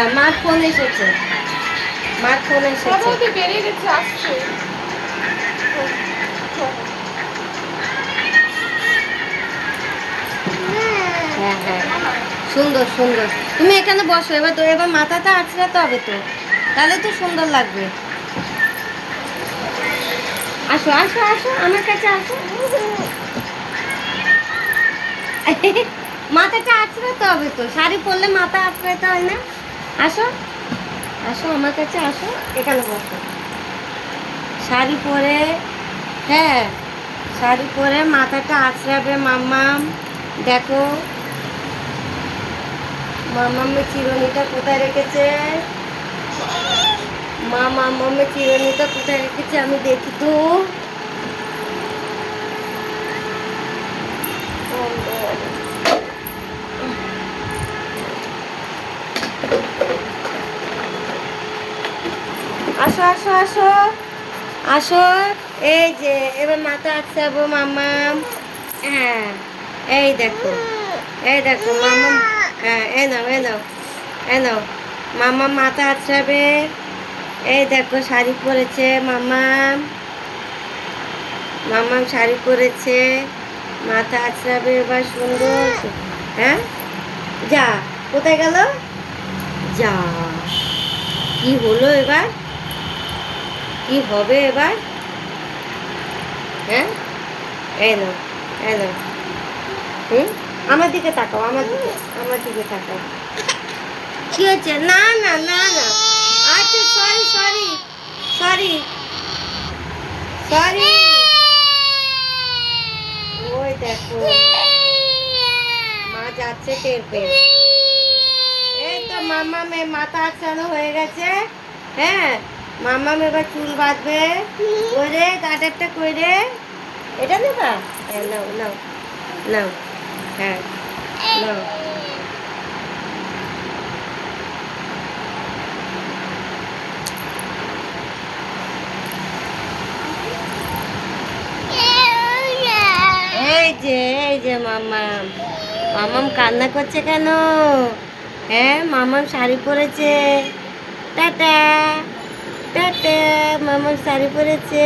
হ্যাঁ, মার ফোন এসেছে। মার ফোন এসেছে। বেরিয়ে গেছে, আসছে। হ্যাঁ হ্যাঁ, সুন্দর সুন্দর। তুমি এখানে বসো, এবার তো এবার মাথাটা আঁচড়াতে হবে তো, তাহলে তো সুন্দর লাগবে। আসো আসো আসো, আমার কাছে আসো। মাথাটা আঁচড়াতে হবে তো, শাড়ি পরলে মাথা আঁচড়াতে হয় না? আসো আসো, আমার কাছে আসো, এখানে বসো। শাড়ি পরে, হ্যাঁ, শাড়ি পরে মাথাটা আঁচড়াবে মাম্মাম। দেখো মাম্মামের চিরুনিটা কোথায় রেখেছে, মা মাম্মামের চিরুনিটা কোথায় রেখেছে আমি দেখি তো। আসো আসো আসো আসো, এই যে এবার মাথা আঁচড়াবো মাম্মাম। হ্যাঁ, এই দেখো, এই দেখো মাম্মাম। হ্যাঁ, এ নাও এ নাও এ নাও, মাম্মাম মাথা আঁচড়াবে। এই দেখো শাড়ি পরেছে মাম্মাম, মাম্মাম শাড়ি পরেছে, মাথা আঁচড়াবে এবার সুন্দর। হ্যাঁ, যা, কোথায় গেল, যা, কি হলো এবার, কি হবে এবার? হ্যাঁ, এই নাও এই নাও। হুম, আমার দিকে তাকাও, আমার দিকে, আমার দিকে তাকাও। কি হয়েছে? না না না না, আচ্ছা সরি সরি সরি সরি। ওই দেখো মা যাচ্ছে টের পেয়ে। এই তো মাম্মাম মাথা আঁচড়ানো হয়ে গেছে। হ্যাঁ, মাম্মাম এবার চুল বাঁধবে, করে কাটারটা করে। এটা নেবা? হ্যাঁ, নাও নাও নাও, হ্যাঁ নাও। এই যে মাম্মাম, মাম্মাম কান্না করছে কেন? হ্যাঁ, মাম্মাম শাড়ি পরেছে। টাটা টাটা, মাম্মাম শাড়ি পরেছে।